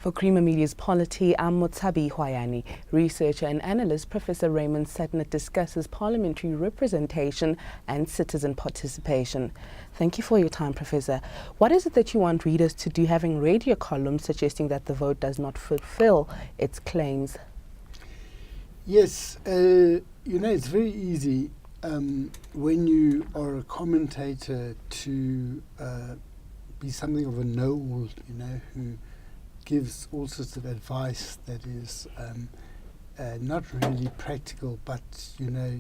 For Creamer Media's Polity, I'm Motshabi Hoaeane. Researcher and analyst Professor Raymond Suttner discusses parliamentary representation and citizen participation. Thank you for your time, Professor. What is it that you want readers to do, having read your column suggesting that the vote does not fulfill its claims? Yes, it's very easy when you are a commentator to be something of a know-all, who gives all sorts of advice that is not really practical, but there are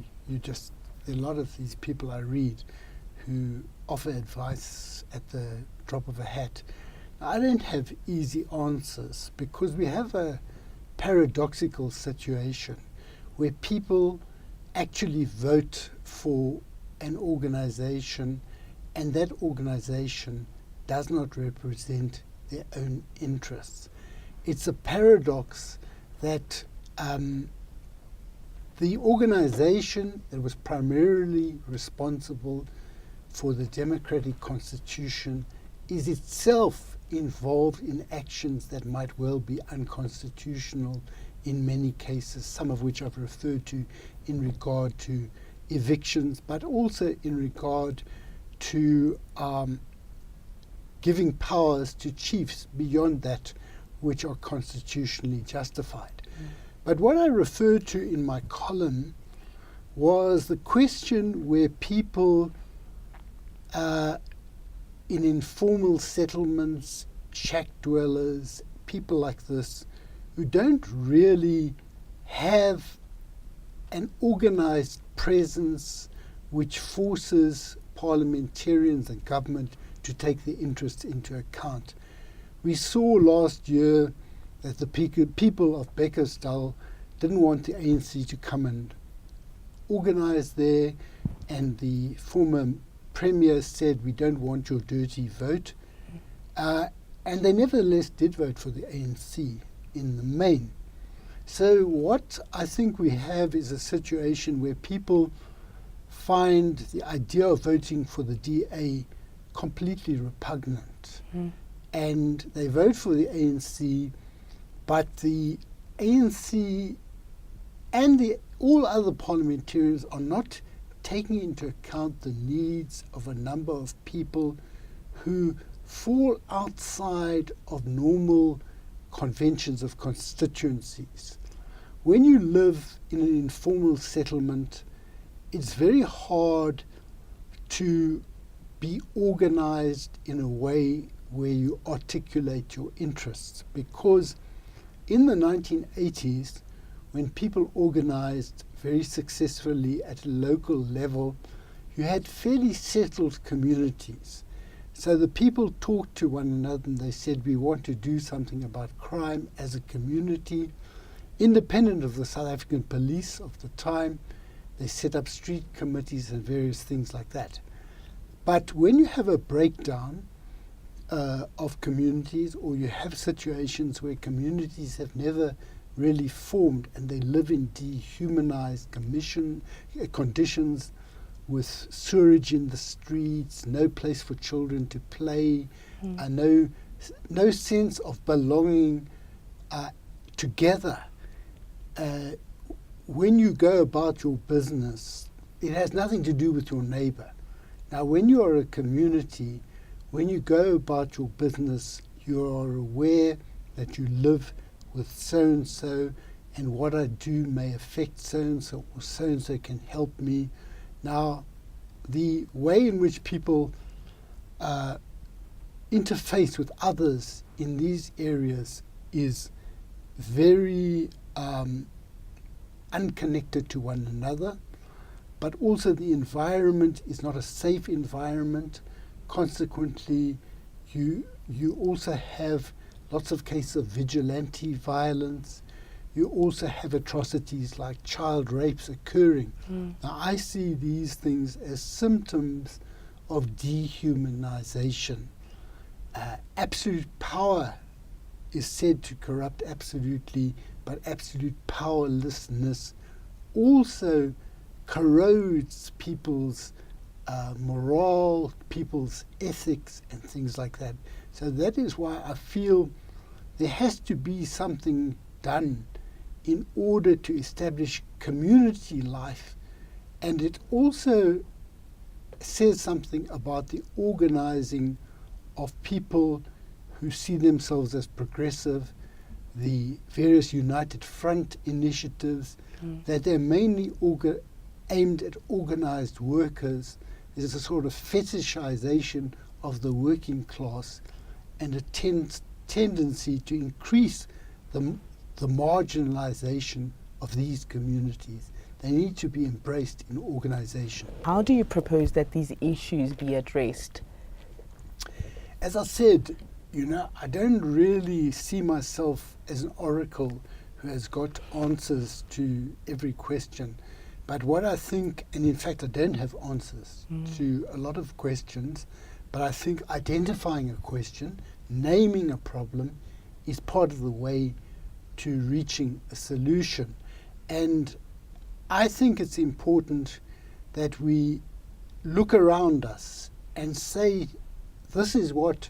a lot of these people I read who offer advice at the drop of a hat. I don't have easy answers because we have a paradoxical situation where people actually vote for an organization and that organization does not represent their own interests. It's a paradox that the organization that was primarily responsible for the democratic constitution is itself involved in actions that might well be unconstitutional in many cases, some of which I've referred to in regard to evictions, but also in regard to giving powers to chiefs beyond that which are constitutionally justified. But what I referred to in my column was the question where people in informal settlements, shack dwellers, people like this, who don't really have an organized presence which forces parliamentarians and government to take their interests into account. We saw last year that the people of Bekkersdal didn't want the ANC to come and organize there, and the former premier said, "We don't want your dirty vote." And they nevertheless did vote for the ANC in the main. So what I think we have is a situation where people find the idea of voting for the DA completely repugnant. And they vote for the ANC, but the ANC and all other parliamentarians are not taking into account the needs of a number of people who fall outside of normal conventions of constituencies. When you live in an informal settlement, it's very hard to be organized in a way where you articulate your interests, because in the 1980s, when people organized very successfully at a local level, you had fairly settled communities. So the people talked to one another and they said, "We want to do something about crime as a community." Independent of the South African police of the time, they set up street committees and various things like that. But when you have a breakdown of communities, or you have situations where communities have never really formed and they live in dehumanized conditions with sewerage in the streets, no place for children to play, no sense of belonging together. When you go about your business, it has nothing to do with your neighbor. Now, when you are a community, when you go about your business, you are aware that you live with so-and-so, and what I do may affect so-and-so, or so-and-so can help me. Now, the way in which people interface with others in these areas is very unconnected to one another, but also the environment is not a safe environment. Consequently, you also have lots of cases of vigilante violence. You also have atrocities like child rapes occurring. Now, I see these things as symptoms of dehumanization. Absolute power is said to corrupt absolutely, but absolute powerlessness also corrodes people's morale, people's ethics, and things like that. So that is why I feel there has to be something done in order to establish community life. And it also says something about the organizing of people who see themselves as progressive, the various United Front initiatives, that they're mainly aimed at organized workers. There's a sort of fetishization of the working class and a tendency to increase the marginalization of these communities. They need to be embraced in organization. How do you propose that these issues be addressed? As I said, I don't really see myself as an oracle who has got answers to every question. But what I think, and in fact I don't have answers to a lot of questions, but I think identifying a question, naming a problem, is part of the way to reaching a solution. And I think it's important that we look around us and say, this is what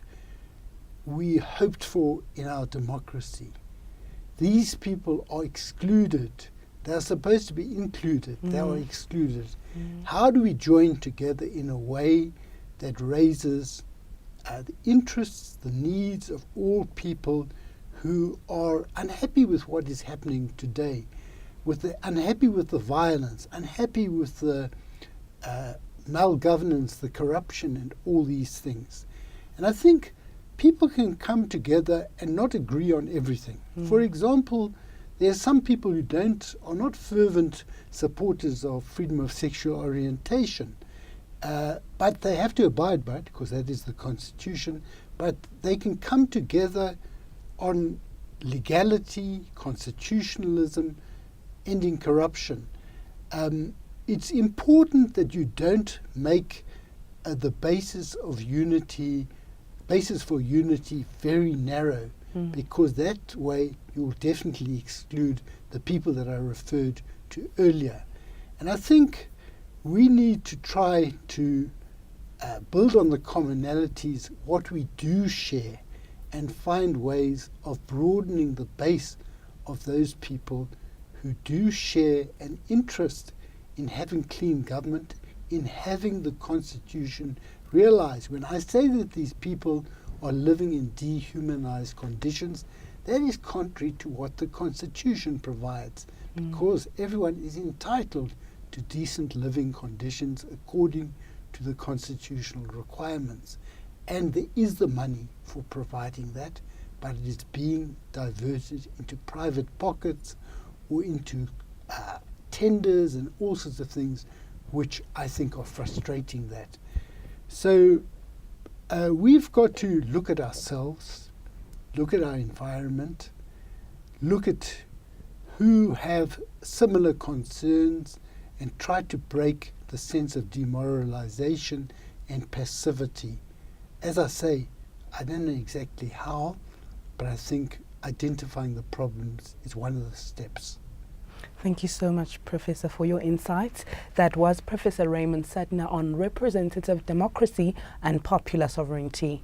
we hoped for in our democracy. These people are excluded. They're supposed to be included. They are excluded. How do we join together in a way that raises the interests, the needs of all people who are unhappy with what is happening today, unhappy with the violence, unhappy with the malgovernance, the corruption, and all these things. And I think people can come together and not agree on everything. For example, there are some people who are not fervent supporters of freedom of sexual orientation, but they have to abide by it because that is the Constitution. But they can come together on legality, constitutionalism, ending corruption. It's important that you don't make the basis for unity very narrow, because that way you'll definitely exclude the people that I referred to earlier. And I think we need to try to build on the commonalities, what we do share, and find ways of broadening the base of those people who do share an interest in having clean government, in having the Constitution realized. When I say that these people are living in dehumanized conditions, that is contrary to what the Constitution provides, because everyone is entitled to decent living conditions according to the constitutional requirements. And there is the money for providing that, but it is being diverted into private pockets or into tenders and all sorts of things, which I think are frustrating that. So we've got to look at ourselves, look at our environment, look at who have similar concerns, and try to break the sense of demoralization and passivity. As I say, I don't know exactly how, but I think identifying the problems is one of the steps. Thank you so much, Professor, for your insights. That was Professor Raymond Suttner on representative democracy and popular sovereignty.